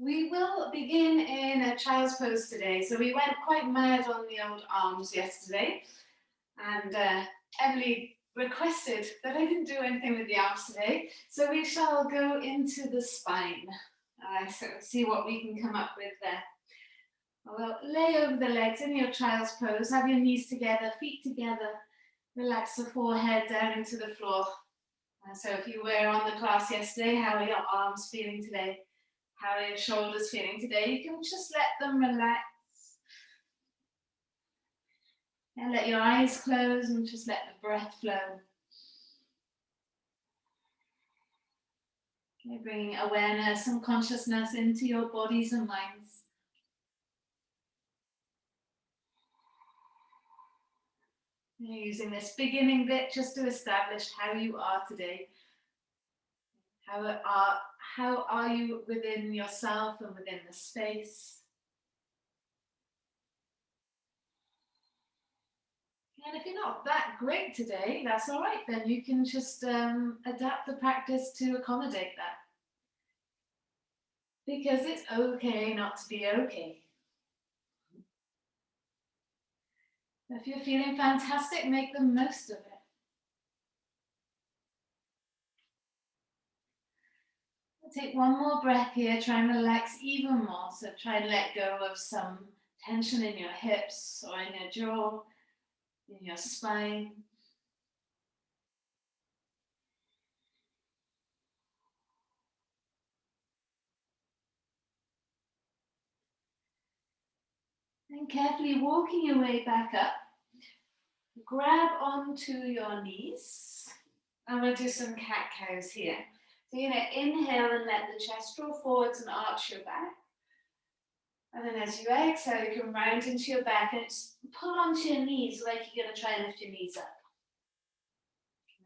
We will begin in a child's pose today. So we went quite mad on the old arms yesterday, and Emily requested that I didn't do anything with the arms today. So we shall go into the spine. So see what we can come up with there. Well, lay over the legs in your child's pose. Have your knees together, feet together. Relax the forehead down into the floor. So if you were on the class yesterday, how are your arms feeling today? How are your shoulders feeling today? You can just let them relax. And let your eyes close and just let the breath flow. Okay, bringing awareness and consciousness into your bodies and minds. You're using this beginning bit just to establish how you are today. How are you within yourself and within the space? And if you're not that great today, that's all right. Then you can just adapt the practice to accommodate that. Because it's okay not to be okay. If you're feeling fantastic, make the most of it. Take one more breath here, try and relax even more. So try and let go of some tension in your hips or in your jaw, in your spine. And carefully walking your way back up, grab onto your knees. I'm going to do some cat-cows here. So you're going to inhale and let the chest draw forwards and arch your back. And then as you exhale, you can round into your back and pull onto your knees like you're going to try and lift your knees up.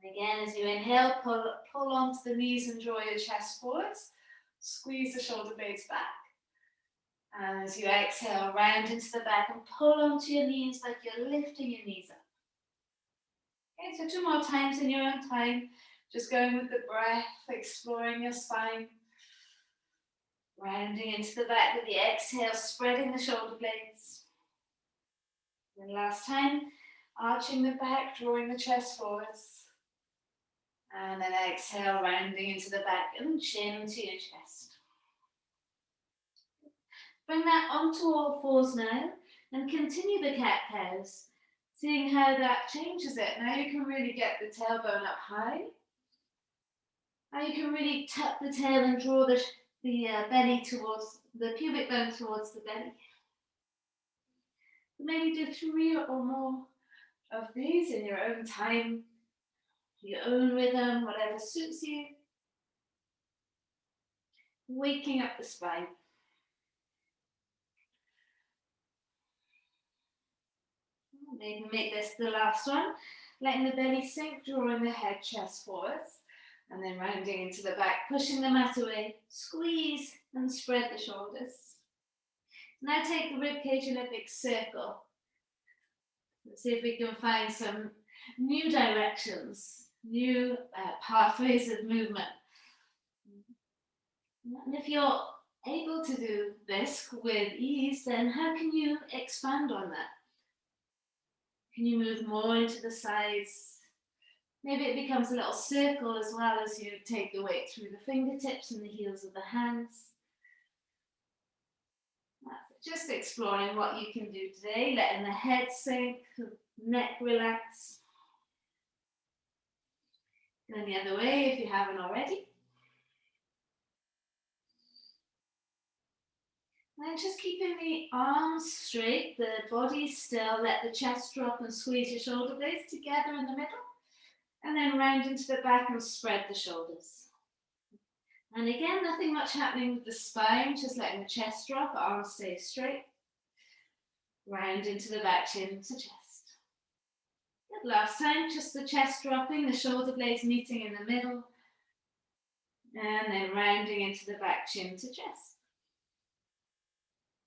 And again, as you inhale, pull onto the knees and draw your chest forwards. Squeeze the shoulder blades back. And as you exhale, round into the back and pull onto your knees like you're lifting your knees up. Okay, so 2 more times in your own time. Just going with the breath, exploring your spine. Rounding into the back with the exhale, spreading the shoulder blades. And last time, arching the back, drawing the chest forwards. And then exhale, rounding into the back and chin to your chest. Bring that onto all fours now and continue the cat-cows, seeing how that changes it. Now you can really get the tailbone up high. Now you can really tuck the tail and draw the belly towards, the pubic bone towards the belly. Maybe do 3 or more of these in your own time, your own rhythm, whatever suits you. Waking up the spine. Maybe make this the last one. Letting the belly sink, drawing the head, chest forwards. And then rounding into the back, pushing the mat away. Squeeze and spread the shoulders. Now take the ribcage in a big circle. Let's see if we can find some new directions, new pathways of movement. And if you're able to do this with ease, then how can you expand on that? Can you move more into the sides? Maybe it becomes a little circle as well as you take the weight through the fingertips and the heels of the hands. Just exploring what you can do today, letting the head sink, the neck relax. Going the other way if you haven't already. And just keeping the arms straight, the body still, let the chest drop and squeeze your shoulder blades together in the middle. And then round into the back and spread the shoulders. And again, nothing much happening with the spine, just letting the chest drop, arms stay straight. Round into the back, chin to chest. Good, last time, just the chest dropping, the shoulder blades meeting in the middle. And then rounding into the back, chin to chest.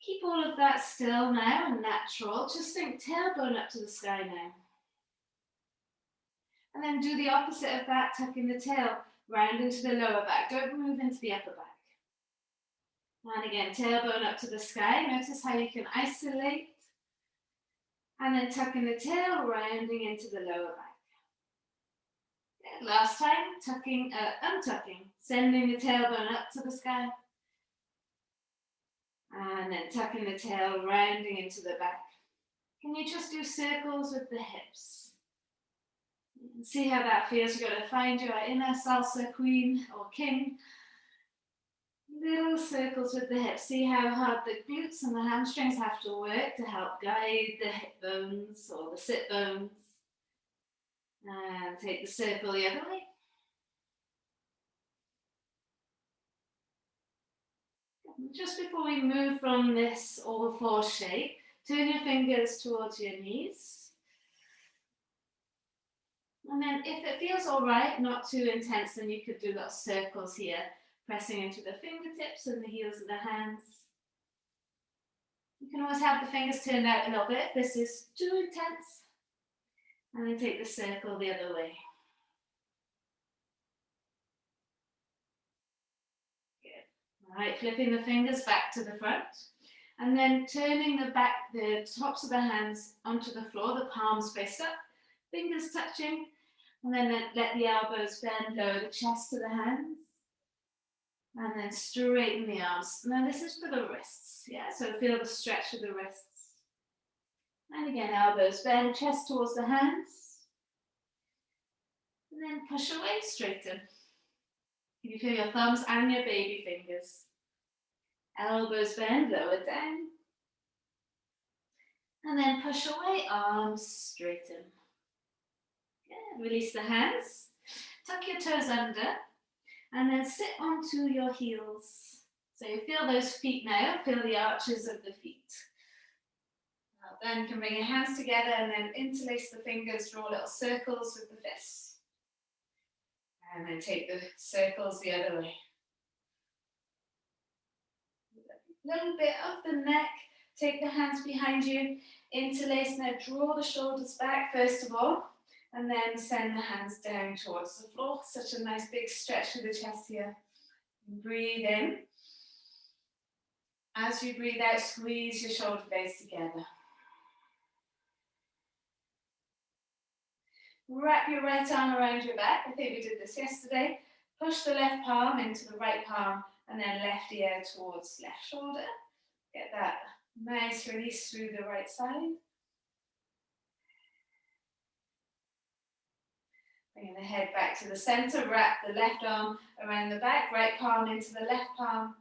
Keep all of that still now and natural. Just think tailbone up to the sky now. And then do the opposite of that, tucking the tail round into the lower back. Don't move into the upper back. And again, tailbone up to the sky. Notice how you can isolate. And then tucking the tail, rounding into the lower back. Last time, untucking, sending the tailbone up to the sky. And then tucking the tail, rounding into the back. Can you just do circles with the hips? See how that feels. You've got to find your inner salsa queen or king. Little circles with the hips. See how hard the glutes and the hamstrings have to work to help guide the hip bones or the sit bones. And take the circle the other way. Just before we move from this all four shape, turn your fingers towards your knees. And then if it feels all right, not too intense, then you could do little circles here, pressing into the fingertips and the heels of the hands. You can always have the fingers turned out a little bit if this is too intense. And then take the circle the other way. Good. All right, flipping the fingers back to the front. And then turning the tops of the hands onto the floor, the palms face up, fingers touching. And then let the elbows bend, lower the chest to the hands. And then straighten the arms. Now this is for the wrists, yeah? So feel the stretch of the wrists. And again, elbows bend, chest towards the hands. And then push away, straighten. Can you feel your thumbs and your baby fingers? Elbows bend, lower down. And then push away, arms straighten. Yeah, release the hands. Tuck your toes under. And then sit onto your heels. So you feel those feet now, feel the arches of the feet. Now then you can bring your hands together and then interlace the fingers, draw little circles with the fists. And then take the circles the other way. A little bit of the neck, take the hands behind you, interlace, now draw the shoulders back first of all. And then send the hands down towards the floor. Such a nice big stretch of the chest here. Breathe in. As you breathe out, squeeze your shoulder blades together. Wrap your right arm around your back. I think we did this yesterday. Push the left palm into the right palm and then left ear towards left shoulder. Get that nice release through the right side. Bringing the head back to the center, wrap the left arm around the back, right palm into the left palm,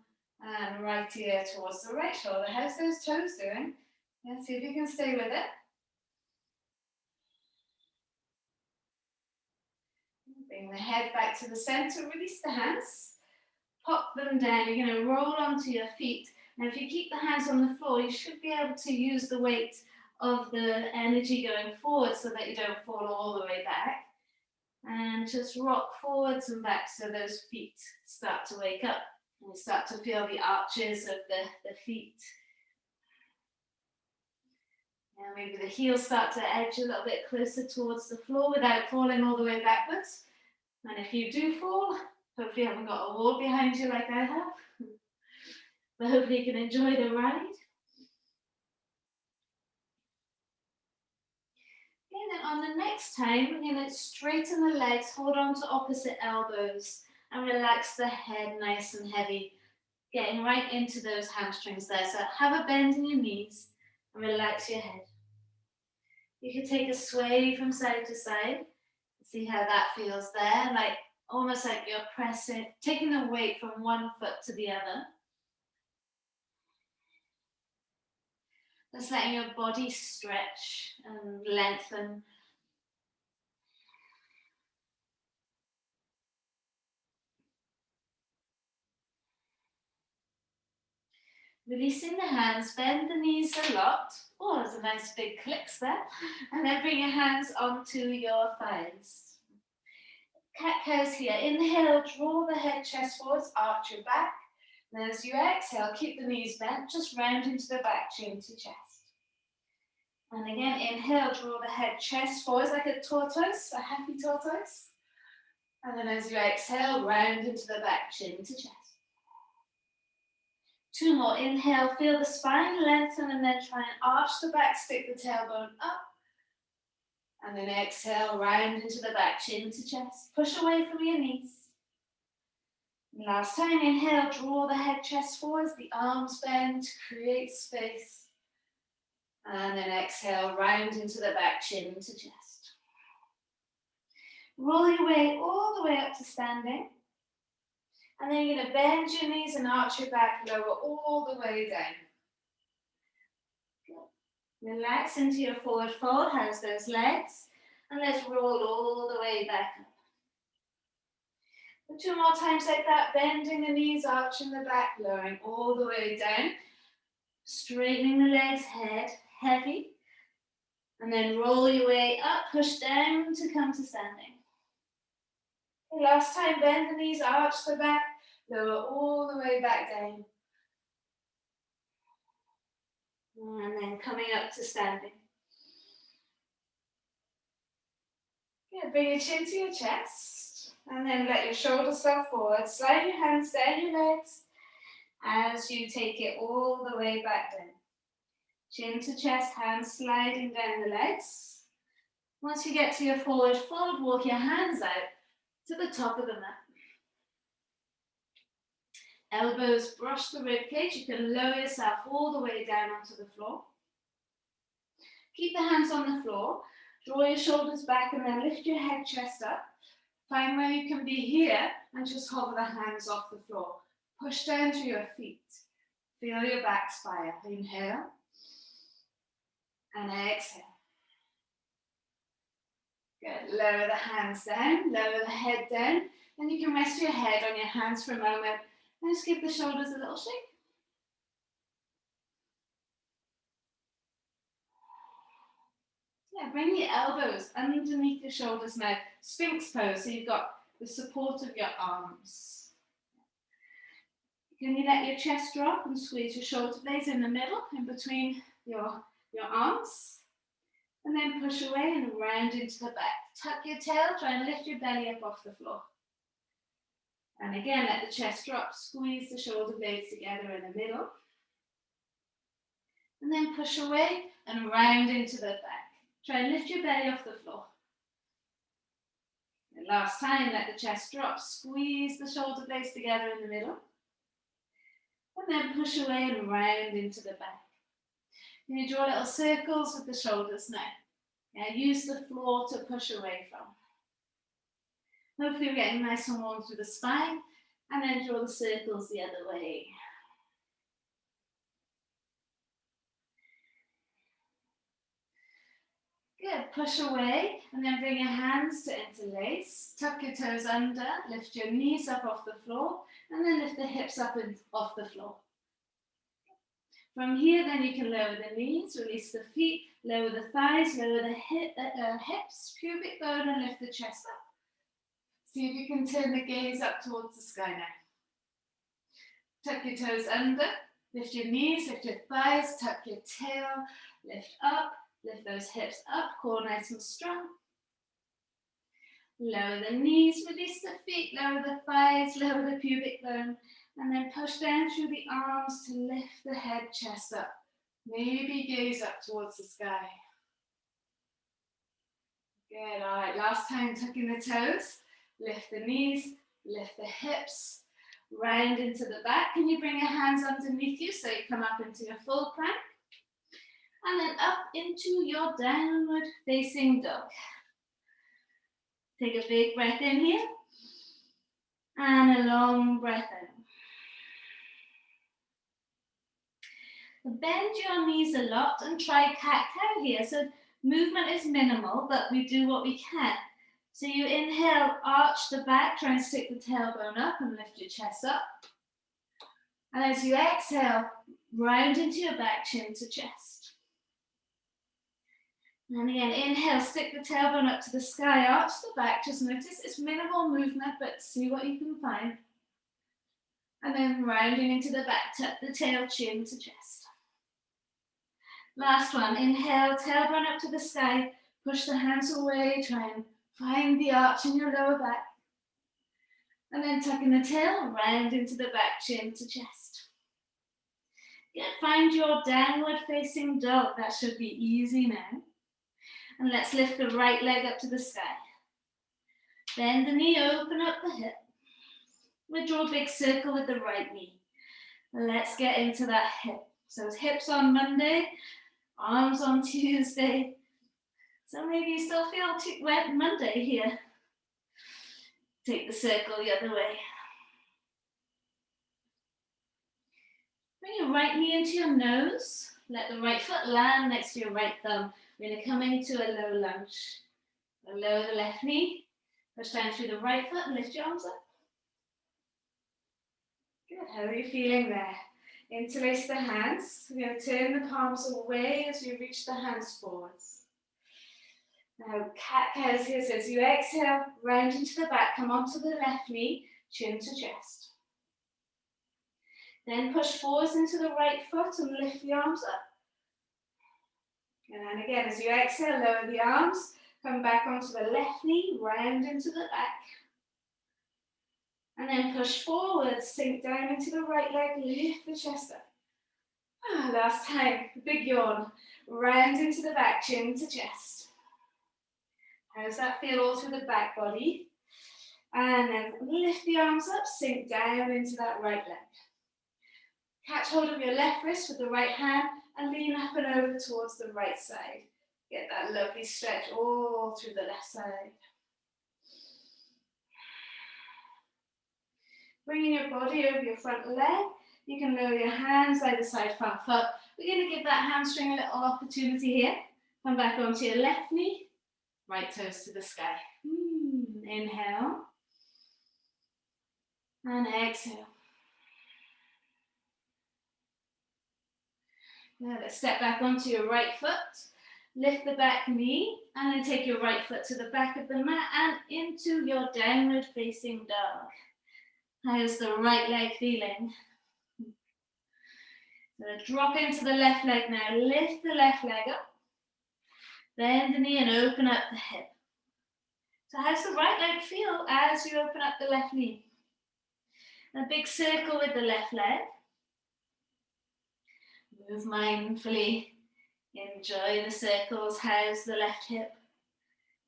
and right ear towards the right shoulder. How's those toes doing? Let's see if you can stay with it. Bring the head back to the center, release the hands, pop them down. You're going to roll onto your feet. Now, if you keep the hands on the floor, you should be able to use the weight of the energy going forward so that you don't fall all the way back. And just rock forwards and back so those feet start to wake up. And you start to feel the arches of the feet. And maybe the heels start to edge a little bit closer towards the floor without falling all the way backwards. And if you do fall, hopefully you haven't got a wall behind you like I have. But hopefully you can enjoy the ride. And then on the next time, we're going to straighten the legs, hold on to opposite elbows, and relax the head nice and heavy, getting right into those hamstrings there. So have a bend in your knees and relax your head. You can take a sway from side to side. See how that feels there, like almost like you're pressing, taking the weight from one foot to the other. Just letting your body stretch and lengthen. Releasing the hands, bend the knees a lot. Oh, there's a nice big clicks there. And then bring your hands onto your thighs. Cat cows here. Inhale, draw the head, chest forwards, arch your back. And as you exhale, keep the knees bent, just round into the back, chin to chest. And again, inhale, draw the head, chest forwards like a tortoise, a happy tortoise. And then as you exhale, round into the back, chin to chest. 2 more. Inhale, feel the spine lengthen, and then try and arch the back, stick the tailbone up. And then exhale, round into the back, chin to chest. Push away from your knees. And last time, inhale, draw the head, chest forwards, the arms bend, create space. And then exhale, round into the back, chin to chest. Roll your way all the way up to standing. And then you're going to bend your knees and arch your back, lower all the way down. Good. Relax into your forward fold, how's those legs? And let's roll all the way back up. And 2 more times like that, bending the knees, arching the back, lowering all the way down. Straightening the legs, head heavy. And then roll your way up, push down to come to standing. Okay, last time, bend the knees, arch the back, lower all the way back down. And then coming up to standing. Good, bring your chin to your chest. And then let your shoulders fall forward. Slide your hands down your legs as you take it all the way back down. Chin to chest, hands sliding down the legs. Once you get to your forward fold, walk your hands out to the top of the mat. Elbows brush the rib cage. You can lower yourself all the way down onto the floor. Keep the hands on the floor. Draw your shoulders back and then lift your head, chest up. Find where you can be here and just hover the hands off the floor. Push down to your feet. Feel your back spire. Inhale and exhale. Good. Lower the hands down, lower the head down, and you can rest your head on your hands for a moment and just give the shoulders a little shake. Yeah, bring your elbows underneath your shoulders now. Sphinx pose, so you've got the support of your arms. Can you let your chest drop and squeeze your shoulder blades in the middle, in between your arms? And then push away and round into the back. Tuck your tail, try and lift your belly up off the floor. And again, let the chest drop, squeeze the shoulder blades together in the middle. And then push away and round into the back. Try and lift your belly off the floor. And last time, let the chest drop, squeeze the shoulder blades together in the middle. And then push away and round into the back. You draw little circles with the shoulders now. Yeah, use the floor to push away from. Hopefully we're getting nice and warm through the spine, and then draw the circles the other way. Good, push away, and then bring your hands to interlace. Tuck your toes under, lift your knees up off the floor, and then lift the hips up and off the floor. From here, then you can lower the knees, release the feet, lower the thighs, lower the hips, pubic bone, and lift the chest up. See if you can turn the gaze up towards the sky now. Tuck your toes under, lift your knees, lift your thighs, tuck your tail, lift up, lift those hips up, core nice and strong. Lower the knees, release the feet, lower the thighs, lower the pubic bone, and then push down through the arms to lift the head, chest up. Maybe gaze up towards the sky. Good, all right, last time, tucking the toes, lift the knees, lift the hips, round into the back. Can you bring your hands underneath you so you come up into your full plank? And then up into your downward facing dog. Take a big breath in here, and a long breath out. Bend your knees a lot and try cat-cow here. So movement is minimal, but we do what we can. So you inhale, arch the back, try and stick the tailbone up and lift your chest up. And as you exhale, round into your back, chin to chest. And again, inhale, stick the tailbone up to the sky, arch the back. Just notice it's minimal movement, but see what you can find. And then rounding into the back, tuck the tail, chin to chest. Last one, inhale, tailbone up to the sky, push the hands away, try and find the arch in your lower back. And then tucking the tail, round into the back, chin to chest. Good. Find your downward facing dog. That should be easy now. And let's lift the right leg up to the sky. Bend the knee, open up the hip. We'll draw a big circle with the right knee. Let's get into that hip. So it's hips on Monday, arms on Tuesday. So maybe you still feel wet Monday here. Take the circle the other way. Bring your right knee into your nose. Let the right foot land next to your right thumb. We're going to come into a low lunge. Lower the left knee. Push down through the right foot and lift your arms up. Good. How are you feeling there? Interlace the hands. We're going to turn the palms away as you reach the hands forwards. Now, cat cows here. So as you exhale, round into the back, come onto the left knee, chin to chest. Then push forwards into the right foot and lift the arms up. And then again, as you exhale, lower the arms, come back onto the left knee, round into the back. And then push forward, sink down into the right leg, lift the chest up. Last time, big yawn. Round into the back, chin to chest. How does that feel all through the back body? And then lift the arms up, sink down into that right leg. Catch hold of your left wrist with the right hand and lean up and over towards the right side. Get that lovely stretch all through the left side. Bringing your body over your front leg. You can lower your hands either side, front foot. We're going to give that hamstring a little opportunity here. Come back onto your left knee. Right toes to the sky. Inhale. And exhale. Now let's step back onto your right foot. Lift the back knee. And then take your right foot to the back of the mat and into your downward facing dog. How's the right leg feeling? So drop into the left leg now. Lift the left leg up. Bend the knee and open up the hip. So how's the right leg feel as you open up the left knee? A big circle with the left leg. Move mindfully. Enjoy the circles. How's the left hip?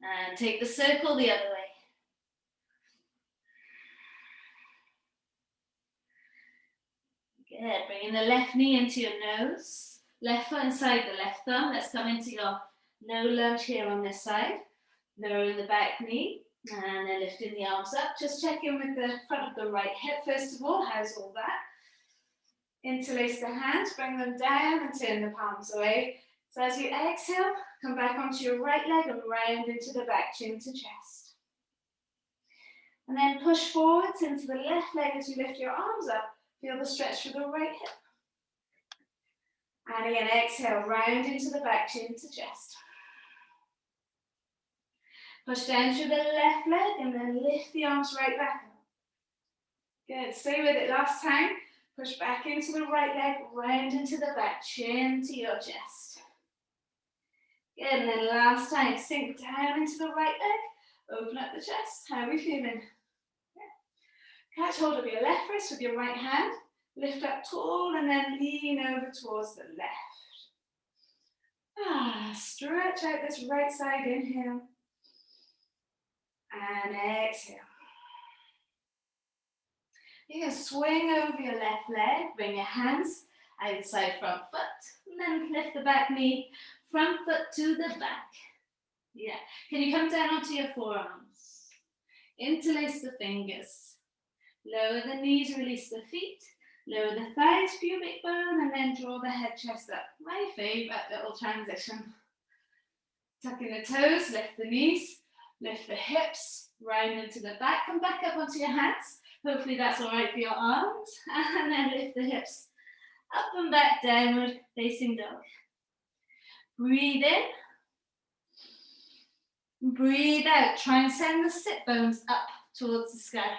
And take the circle the other way. Good. Bringing the left knee into your nose. Left foot inside the left thumb. Let's come into your low lunge here on this side. Lowering the back knee. And then lifting the arms up. Just check in with the front of the right hip first of all. How's all that? Interlace the hands. Bring them down and turn the palms away. So as you exhale, come back onto your right leg and round into the back, chin to chest. And then push forwards into the left leg as you lift your arms up. Feel the stretch through the right hip. And again, exhale, round into the back, chin to chest. Push down through the left leg and then lift the arms right back up. Good, stay with it. Last time, push back into the right leg, round into the back, chin to your chest. Good, and then last time, sink down into the right leg, open up the chest. How are we feeling? Catch hold of your left wrist with your right hand. Lift up tall and then lean over towards the left. Stretch out this right side, inhale. And exhale. You can swing over your left leg, bring your hands outside front foot, and then lift the back knee, front foot to the back. Yeah. Can you come down onto your forearms? Interlace the fingers. Lower the knees, release the feet. Lower the thighs, pubic bone, and then draw the head, chest up. My favorite little transition. Tuck in the toes, lift the knees, lift the hips, round into the back, come back up onto your hands. Hopefully that's all right for your arms. And then lift the hips up and back, downward facing dog. Breathe in. Breathe out. Try and send the sit bones up towards the sky.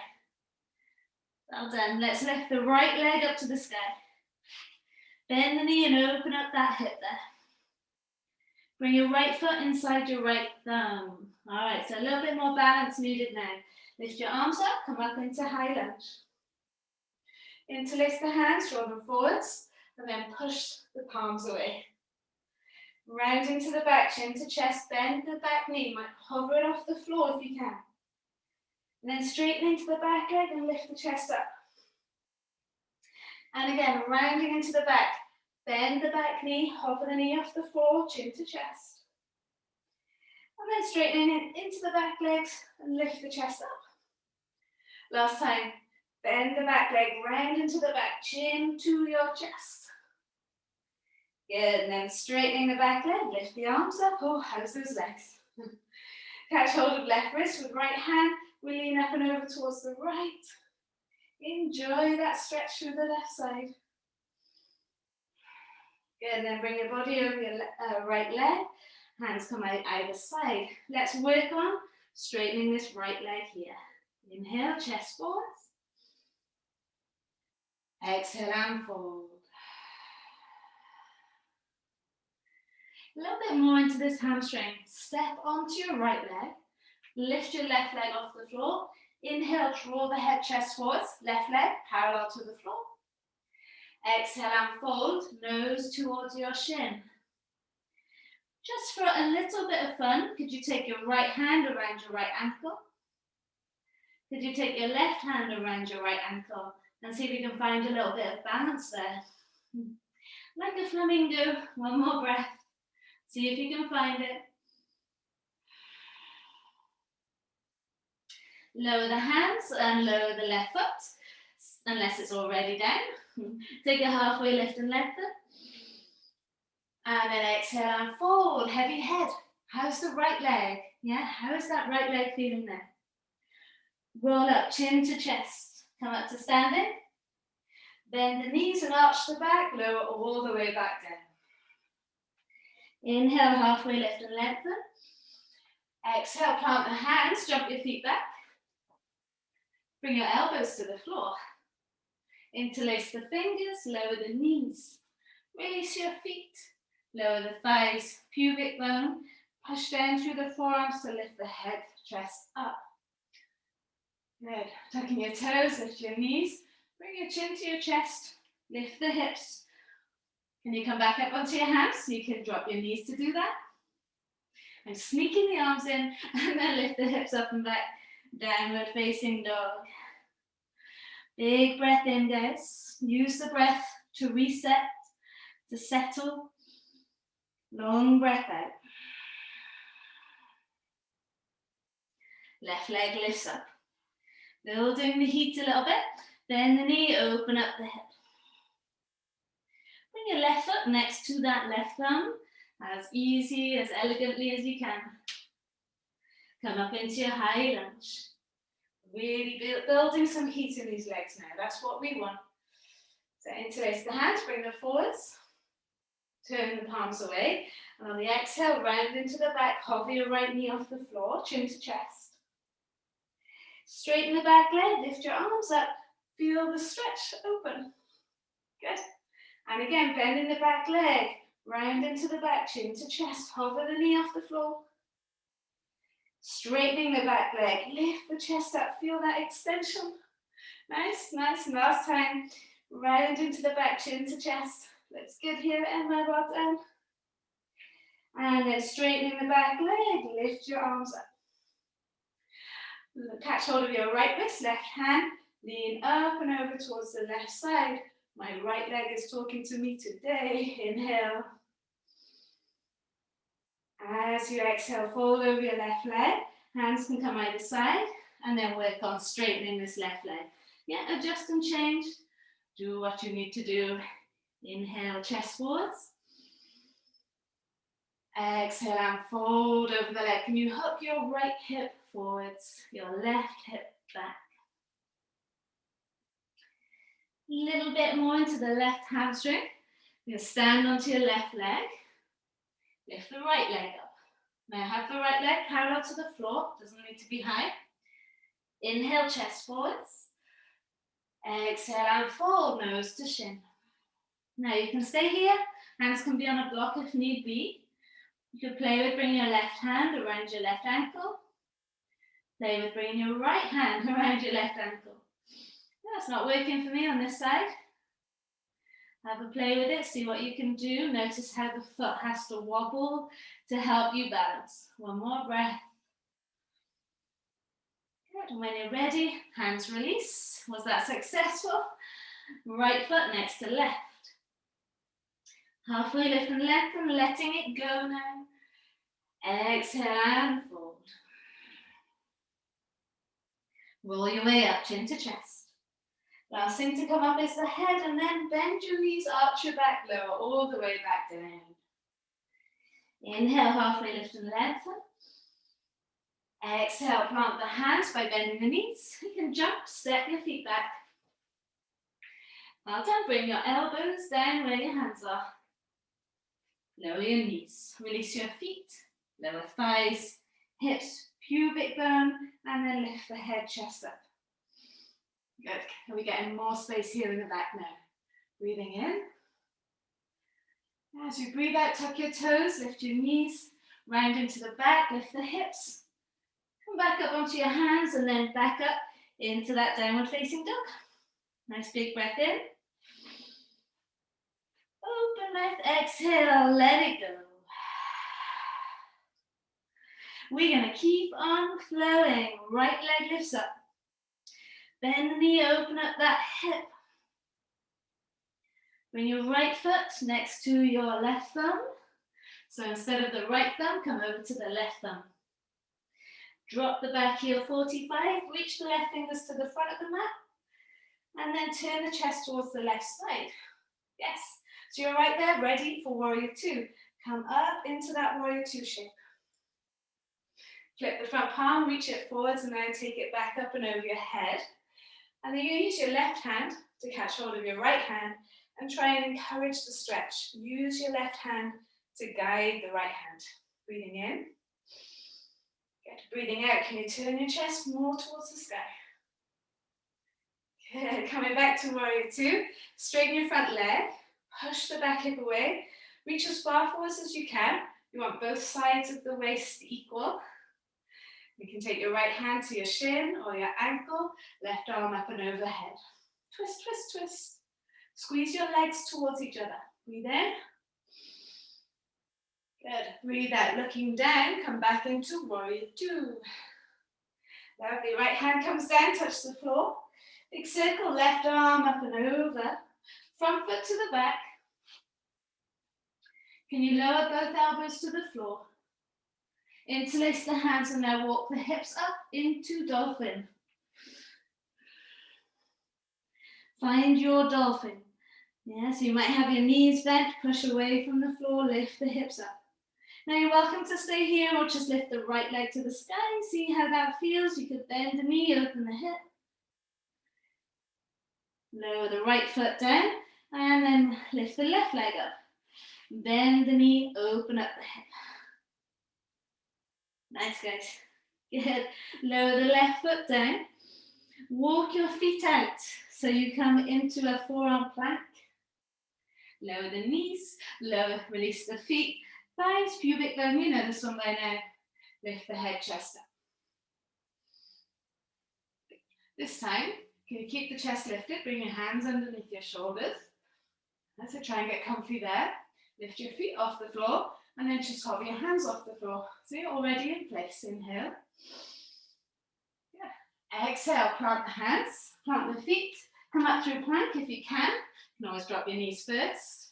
Well done. Let's lift the right leg up to the sky. Bend the knee and open up that hip there. Bring your right foot inside your right thumb. All right, so a little bit more balance needed now. Lift your arms up, come up into high lunge. Interlace the hands, draw them forwards. And then push the palms away. Rounding to the back, chin to chest, bend the back knee. You might hover it off the floor if you can. And then straightening to the back leg and lift the chest up. And again, rounding into the back. Bend the back knee, hover the knee off the floor, chin to chest. And then straightening into the back legs and lift the chest up. Last time, bend the back leg, round into the back, chin to your chest. Good, and then straightening the back leg, lift the arms up. Oh, how's those legs? Catch hold of left wrist with right hand. We lean up and over towards the right. Enjoy that stretch through the left side. Good, and then bring your body over your right leg. Hands come out either side. Let's work on straightening this right leg here. Inhale, chest forwards. Exhale and fold. A little bit more into this hamstring. Step onto your right leg. Lift your left leg off the floor. Inhale, draw the head, chest forwards. Left leg parallel to the floor. Exhale and fold, nose towards your shin. Just for a little bit of fun, could you take your right hand around your right ankle? Could you take your left hand around your right ankle and see if you can find a little bit of balance there? Like a flamingo, one more breath. See if you can find it. Lower the hands and lower the left foot, unless it's already down. Take a halfway lift and lengthen. And then exhale and fold, heavy head. How's the right leg? Yeah, how is that right leg feeling there? Roll up, chin to chest. Come up to standing. Bend the knees and arch the back, lower all the way back down. Inhale, halfway lift and lengthen. Exhale, plant the hands, jump your feet back. Bring your elbows to the floor. Interlace the fingers, lower the knees. Release your feet. Lower the thighs, pubic bone. Push down through the forearms to lift the head, chest up. Good. Tucking your toes, lift your knees. Bring your chin to your chest. Lift the hips. Can you come back up onto your hands? So you can drop your knees to do that. And sneaking the arms in and then lift the hips up and back. Downward facing dog. Big breath in, guys. Use the breath to reset, to settle. Long breath out. Left leg lifts up. Building the heat a little bit. Bend the knee, open up the hip. Bring your left foot next to that left thumb. As easy, as elegantly as you can. Come up into your high lunge. Really building some heat in these legs now. That's what we want. So interlace the hands, bring them forwards. Turn the palms away. And on the exhale, round into the back. Hover your right knee off the floor, chin to chest. Straighten the back leg, lift your arms up. Feel the stretch open. Good. And again, bending the back leg. Round into the back, chin to chest. Hover the knee off the floor. Straightening the back leg, lift the chest up, feel that extension. Nice, nice. And last time, round into the back, chin to chest. Looks good here, Emma, well done. And then straightening the back leg, lift your arms up. Catch hold of your right wrist, left hand, lean up and over towards the left side. My right leg is talking to me today. Inhale. As you exhale, fold over your left leg. Hands can come either side. And then work on straightening this left leg. Yeah, adjust and change. Do what you need to do. Inhale, chest forwards. Exhale and fold over the leg. Can you hook your right hip forwards, your left hip back? A little bit more into the left hamstring. You'll stand onto your left leg. Lift the right leg up. Now have the right leg parallel to the floor. Doesn't need to be high. Inhale, chest forwards. Exhale and fold, nose to shin. Now you can stay here. Hands can be on a block if need be. You could play with bringing your left hand around your left ankle. Play with bringing your right hand around your left ankle. That's not working for me on this side. Have a play with it, see what you can do. Notice how the foot has to wobble to help you balance. One more breath. Good, and when you're ready, hands release. Was that successful? Right foot next to left. Halfway lift and lengthen, letting it go now. Exhale and fold. Roll your way up, chin to chest. Last thing to come up is the head, and then bend your knees, arch your back, lower all the way back down. Inhale, halfway lift and lengthen. Exhale, plant the hands by bending the knees. You can jump, step your feet back. Well done, bring your elbows down where your hands are. Lower your knees, release your feet, lower thighs, hips, pubic bone, and then lift the head, chest up. Good, are we getting more space here in the back now? Breathing in. As you breathe out, tuck your toes, lift your knees, round into the back, lift the hips. Come back up onto your hands and then back up into that downward facing dog. Nice big breath in. Open mouth, exhale, let it go. We're going to keep on flowing. Right leg lifts up. Bend the knee, open up that hip. Bring your right foot next to your left thumb. So instead of the right thumb, come over to the left thumb. Drop the back heel 45, reach the left fingers to the front of the mat, and then turn the chest towards the left side. Yes, so you're right there, ready for warrior two. Come up into that warrior two shape. Flip the front palm, reach it forwards, and then take it back up and over your head. And then you use your left hand to catch hold of your right hand and try and encourage the stretch. Use your left hand to guide the right hand. Breathing in. Good. Breathing out, can you turn your chest more towards the sky? Good. Coming back to warrior two. Straighten your front leg. Push the back hip away. Reach as far forwards as you can. You want both sides of the waist equal. You can take your right hand to your shin or your ankle, left arm up and overhead. Twist, twist, twist. Squeeze your legs towards each other. Breathe in. Good. Breathe out, looking down, come back into warrior two. Lovely. Right hand comes down, touch the floor. Big circle, left arm up and over. Front foot to the back. Can you lower both elbows to the floor? Interlace the hands and now walk the hips up into dolphin. Find your dolphin. Yeah, so you might have your knees bent, push away from the floor, lift the hips up. Now you're welcome to stay here or just lift the right leg to the sky. See how that feels. You could bend the knee, open the hip. Lower the right foot down and then lift the left leg up. Bend the knee, open up the hip. Nice, guys. Good. Lower the left foot down. Walk your feet out so you come into a forearm plank. Lower the knees, release the feet, thighs, pubic bone, you know this one by now. Lift the head, chest up. This time, can you keep the chest lifted? Bring your hands underneath your shoulders. So try and get comfy there. Lift your feet off the floor and then just hold your hands off the floor. So you're already in place. Inhale. Yeah. Exhale, plant the hands, plant the feet. Come up through plank if you can. You can always drop your knees first.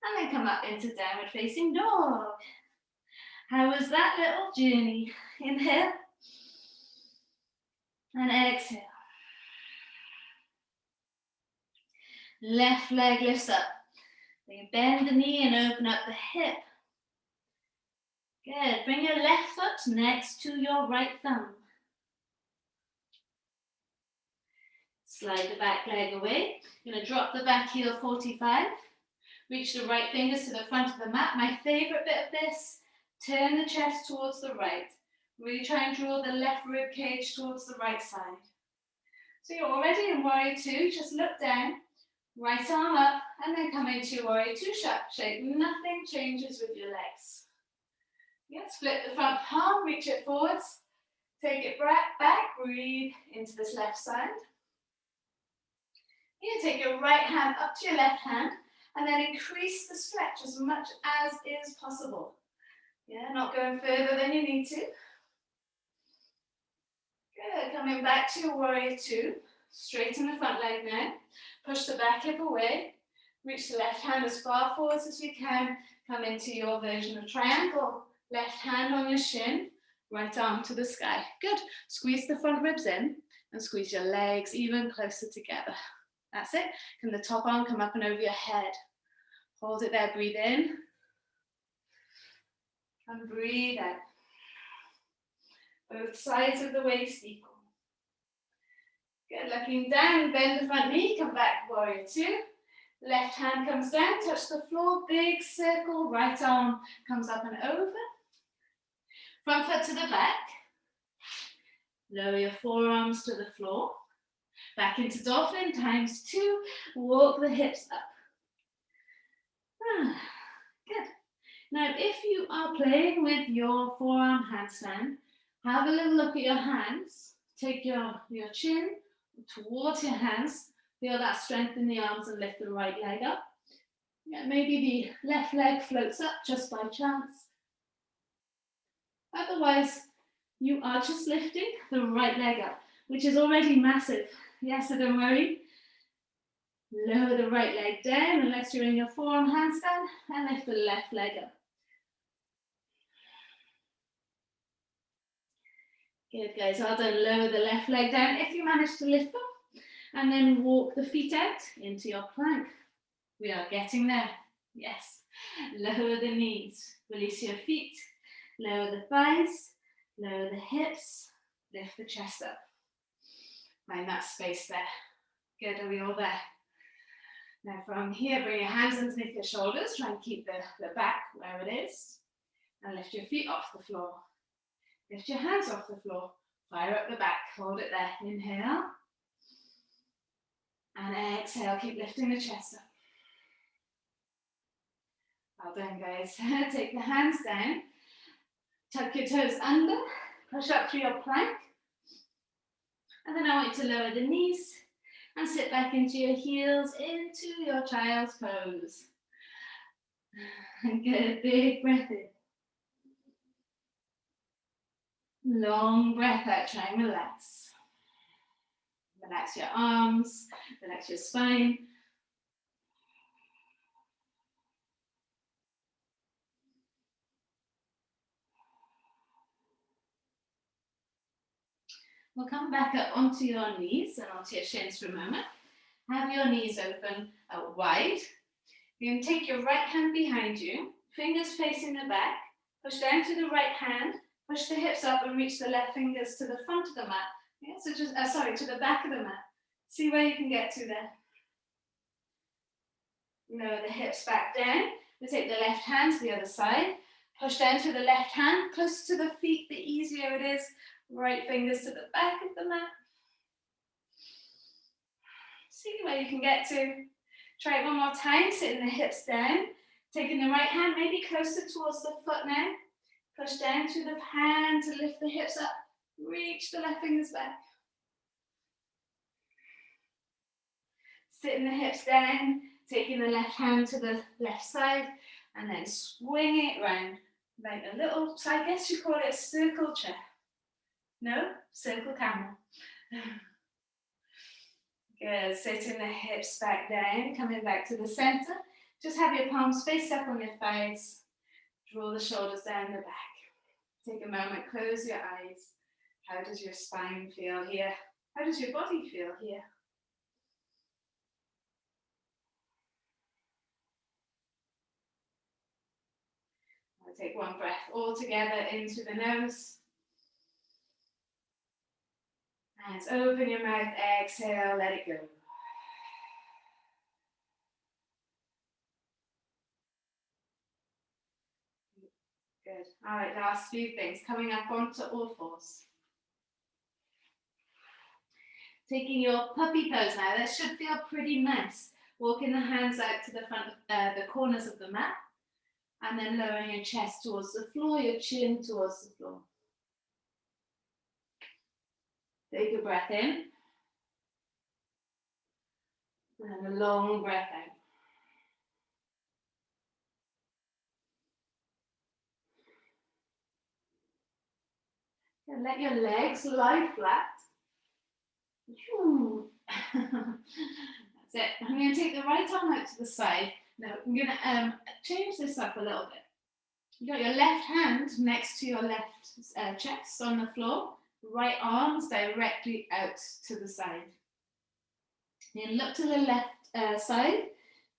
And then come up into downward facing dog. How was that little journey? Inhale. And exhale. Left leg lifts up. Then you bend the knee and open up the hip. Good. Bring your left foot next to your right thumb. Slide the back leg away. You're going to drop the back heel 45. Reach the right fingers to the front of the mat. My favorite bit of this, turn the chest towards the right. Really try and draw the left rib cage towards the right side. So you're already in warrior two. Just look down, right arm up, and then come into warrior two shape. Nothing changes with your legs. Yeah, split the front palm, reach it forwards. Take it back, breathe into this left side. You take your right hand up to your left hand and then increase the stretch as much as is possible. Yeah, not going further than you need to. Good, coming back to your warrior two. Straighten the front leg now. Push the back hip away. Reach the left hand as far forwards as you can. Come into your version of triangle. Left hand on your shin. Right arm to the sky. Good. Squeeze the front ribs in and squeeze your legs even closer together. That's it. Can the top arm come up and over your head? Hold it there. Breathe in. And breathe out. Both sides of the waist equal. Good, looking down, bend the front knee, come back, warrior two. Left hand comes down, touch the floor, big circle, right arm comes up and over. Front foot to the back. Lower your forearms to the floor. Back into dolphin, times two. Walk the hips up. Good. Now, if you are playing with your forearm handstand, have a little look at your hands. Take your chin towards your hands. Feel that strength in the arms and lift the right leg up. Yeah, maybe the left leg floats up just by chance. Otherwise, you are just lifting the right leg up, which is already massive. Yes, so don't worry. Lower the right leg down unless you're in your forearm handstand and lift the left leg up. Good, guys. Well done. Lower the left leg down if you manage to lift them. And then walk the feet out into your plank. We are getting there. Yes. Lower the knees. Release your feet. Lower the thighs. Lower the hips. Lift the chest up. Find that space there. Good. Are we all there? Now from here, bring your hands underneath your shoulders. Try and keep the back where it is. And lift your feet off the floor. Lift your hands off the floor. Fire up the back. Hold it there. Inhale. And exhale. Keep lifting the chest up. Well done, guys. Take the hands down. Tuck your toes under. Push up through your plank. And then I want you to lower the knees and sit back into your heels, into your child's pose. And get a big breath in. Long breath out, try and relax. Relax your arms, relax your spine. We'll come back up onto your knees and onto your shins for a moment. Have your knees open wide. You can take your right hand behind you, fingers facing the back, push down to the right hand, push the hips up and reach the left fingers to the front of the mat. Yeah, so just, to the back of the mat. See where you can get to there. Lower the hips back down. We take the left hand to the other side. Push down to the left hand, close to the feet, the easier it is. Right fingers to the back of the mat. See where you can get to. Try it one more time, sitting the hips down. Taking the right hand maybe closer towards the foot now. Push down to the hand to lift the hips up. Reach the left fingers back. Sitting the hips down, taking the left hand to the left side, and then swing it round. Like a little, so I guess you call it a circle chair. No? Circle camel. Good. Sitting the hips back down, coming back to the center. Just have your palms face up on your thighs. Draw the shoulders down the back. Take a moment, close your eyes. How does your spine feel here? How does your body feel here? I'll take one breath all together into the nose. And open your mouth, exhale, let it go. Good. All right, last few things. Coming up onto all fours. Taking your puppy pose now. That should feel pretty nice. Walking the hands out to the front, the corners of the mat. And then lowering your chest towards the floor, your chin towards the floor. Take a breath in. And a long breath out. And let your legs lie flat. That's it. I'm going to take the right arm out to the side. Now I'm going to change this up a little bit. You got your left hand next to your left chest on the floor. Right arms directly out to the side. Then look to the left side.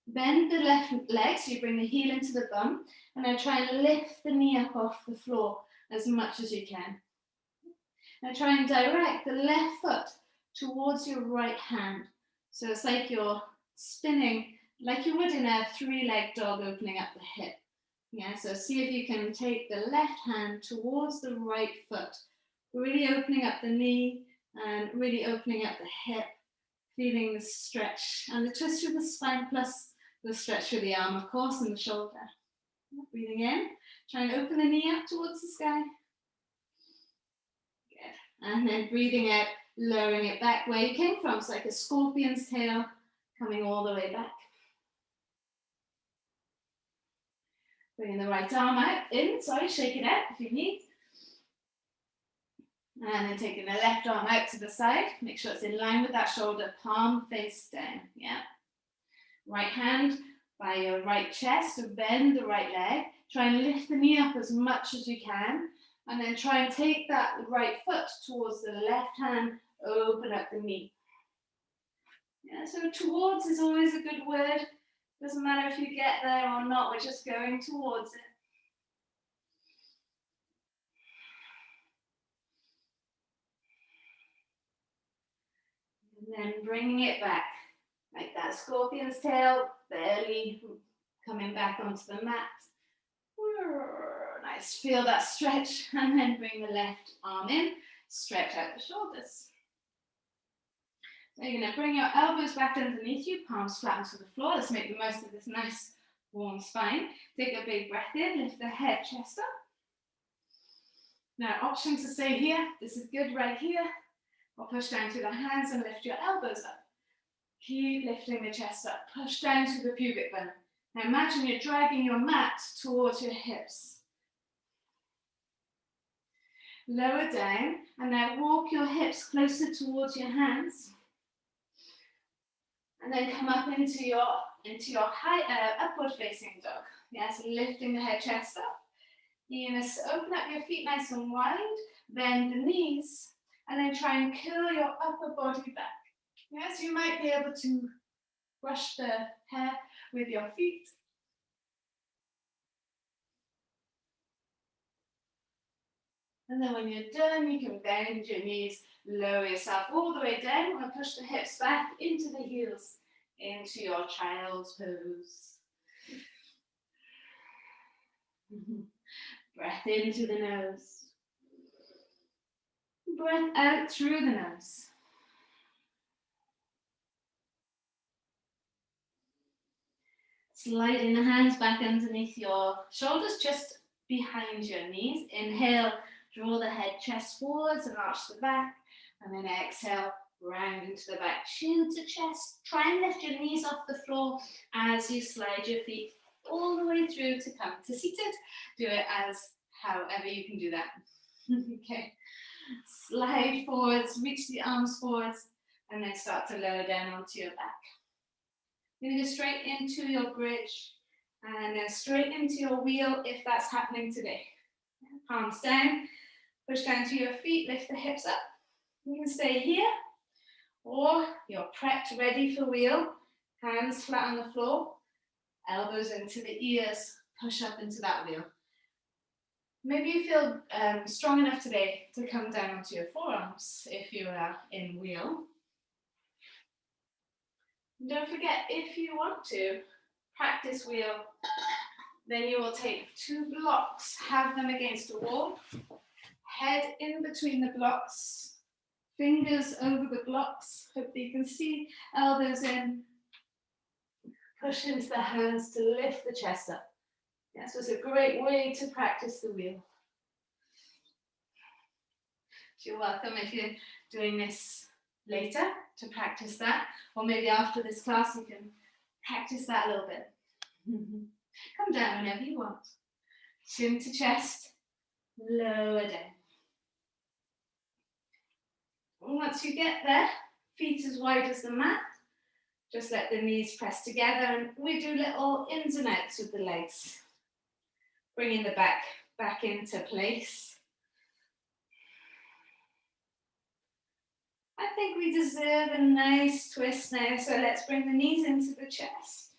Bend the left leg so you bring the heel into the bum. And then try and lift the knee up off the floor as much as you can. Now try and direct the left foot towards your right hand. So it's like you're spinning like you would in a three-legged dog, opening up the hip. Yeah, so see if you can take the left hand towards the right foot, really opening up the knee and really opening up the hip, feeling the stretch and the twist through the spine plus the stretch through the arm, of course, and the shoulder. Breathing in, try and open the knee up towards the sky. Good. And then breathing out, lowering it back where you came from. It's like a scorpion's tail coming all the way back. Bringing the right arm out, shake it out if you need. And then taking the left arm out to the side. Make sure it's in line with that shoulder, palm face down, yeah. Right hand by your right chest, so bend the right leg. Try and lift the knee up as much as you can. And then try and take that right foot towards the left hand, open up the knee. Yeah, so towards is always a good word. Doesn't matter if you get there or not, we're just going towards it. And then bringing it back, like that scorpion's tail, belly coming back onto the mat. Nice, feel that stretch, and then bring the left arm in, stretch out the shoulders. So you're going to bring your elbows back underneath you, palms flat onto the floor. Let's make the most of this nice warm spine. Take a big breath in, lift the head, chest up. Now, option to stay here. This is good right here. Or push down through the hands and lift your elbows up. Keep lifting the chest up. Push down to the pubic bone. Now imagine you're dragging your mat towards your hips. Lower down, and now walk your hips closer towards your hands. And then come up into your high, upward facing dog. Yes, lifting the head, chest up. You're going to open up your feet nice and wide, bend the knees, and then try and curl your upper body back. Yes, you might be able to brush the hair with your feet. And then when you're done, you can bend your knees, lower yourself all the way down, and push the hips back into the heels, into your child's pose. Breath into the nose. Breath out through the nose. Sliding the hands back underneath your shoulders, just behind your knees. Inhale, draw the head, chest forwards and arch the back. And then exhale, round into the back, chin to chest. Try and lift your knees off the floor as you slide your feet all the way through to come to seated. Do it as however you can do that. Okay. Slide forwards, reach the arms forwards, and then start to lower down onto your back. You're going to go straight into your bridge, and then straight into your wheel if that's happening today. Palms down, push down to your feet, lift the hips up. You can stay here, or you're prepped, ready for wheel. Hands flat on the floor, elbows into the ears, push up into that wheel. Maybe you feel strong enough today to come down onto your forearms if you are in wheel. And don't forget, if you want to practice wheel, then you will take 2 blocks, have them against a wall, head in between the blocks, fingers over the blocks. Hopefully you can see, elbows in, push into the hands to lift the chest up. Yeah, so it's a great way to practice the wheel. You're welcome if you're doing this later to practice that. Or maybe after this class you can practice that a little bit. Come down whenever you want. Chin to chest, lower down. And once you get there, feet as wide as the mat, just let the knees press together and we do little ins and outs with the legs. Bringing the back into place. I think we deserve a nice twist now, so let's bring the knees into the chest.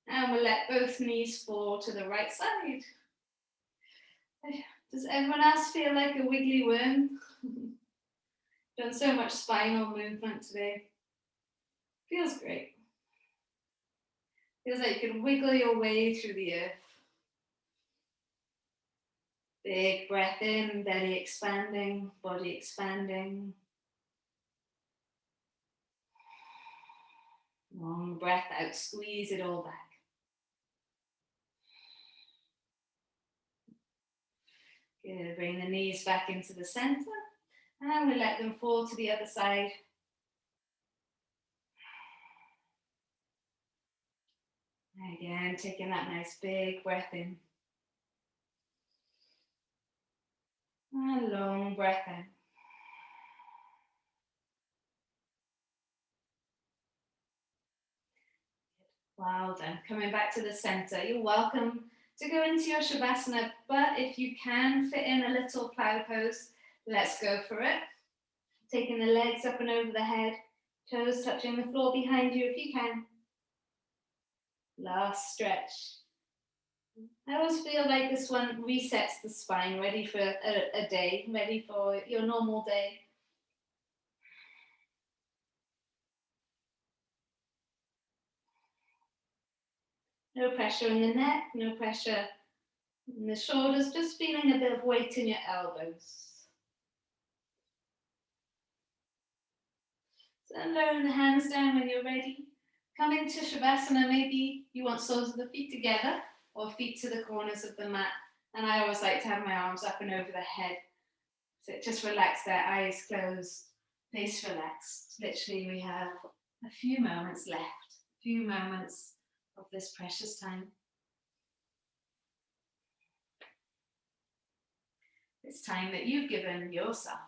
And we'll let both knees fall to the right side. Does everyone else feel like a wiggly worm? Done so much spinal movement today. Feels great. Feels like you can wiggle your way through the earth. Big breath in, belly expanding, body expanding. Long breath out, squeeze it all back. Good, bring the knees back into the center and we'll let them fall to the other side. Again, taking that nice big breath in. And a long breath out. Well done. Coming back to the center. You're welcome to go into your Shavasana, but if you can fit in a little plow pose, let's go for it. Taking the legs up and over the head, toes touching the floor behind you if you can. Last stretch. I always feel like this one resets the spine, ready for a day, ready for your normal day. No pressure in the neck, no pressure in the shoulders, just feeling a bit of weight in your elbows. So lowering the hands down when you're ready. Come into Shavasana, maybe you want soles of the feet together or feet to the corners of the mat. And I always like to have my arms up and over the head. So just relax there, eyes closed, face relaxed. Literally we have a few moments left, a few moments of this precious time. It's time that you've given yourself.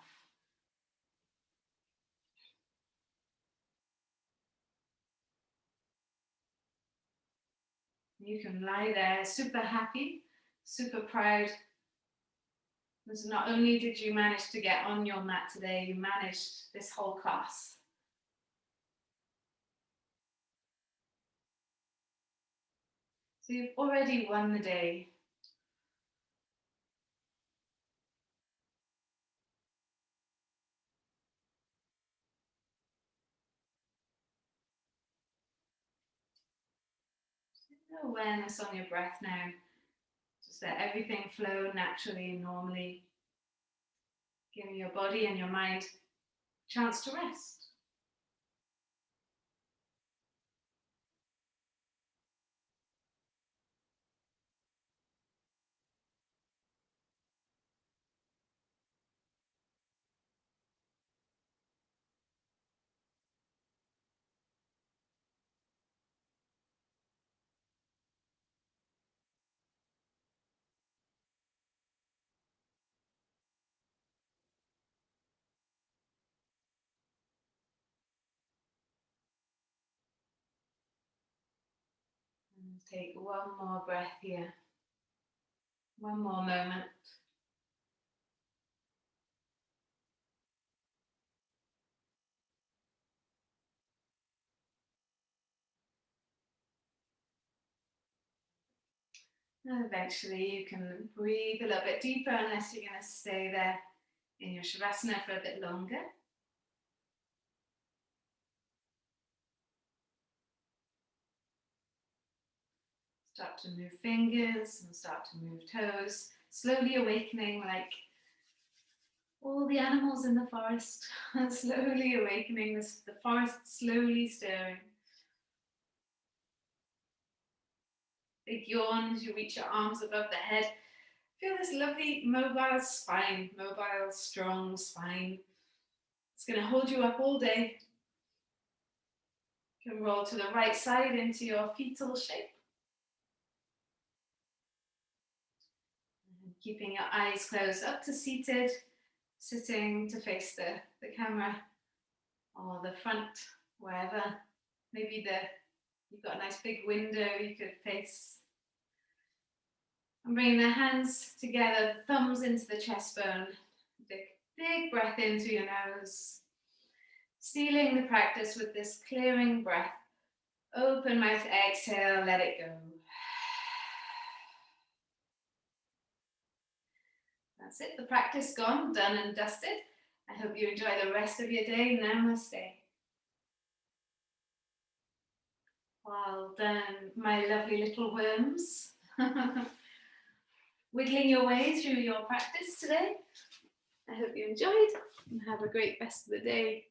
You can lie there super happy, super proud. Because not only did you manage to get on your mat today, you managed this whole class. So you've already won the day. Awareness on your breath now. Just let everything flow naturally and normally. Giving your body and your mind a chance to rest. And take one more breath here. One more moment. And eventually you can breathe a little bit deeper unless you're going to stay there in your Shavasana for a bit longer. Start to move fingers and start to move toes, slowly awakening like all the animals in the forest, slowly awakening, the forest slowly stirring. Big yawn as you reach your arms above the head. Feel this lovely mobile spine, mobile, strong spine. It's going to hold you up all day. You can roll to the right side into your fetal shape. And keeping your eyes closed up to seated, sitting to face the camera or the front, wherever. Maybe you've got a nice big window you could face. And bring the hands together, thumbs into the chest bone. Big breath in through your nose. Sealing the practice with this clearing breath. Open mouth, exhale, let it go. That's it, the practice gone, done and dusted. I hope you enjoy the rest of your day. Namaste. Well done, my lovely little worms. Wiggling your way through your practice today. I hope you enjoyed and have a great rest of the day.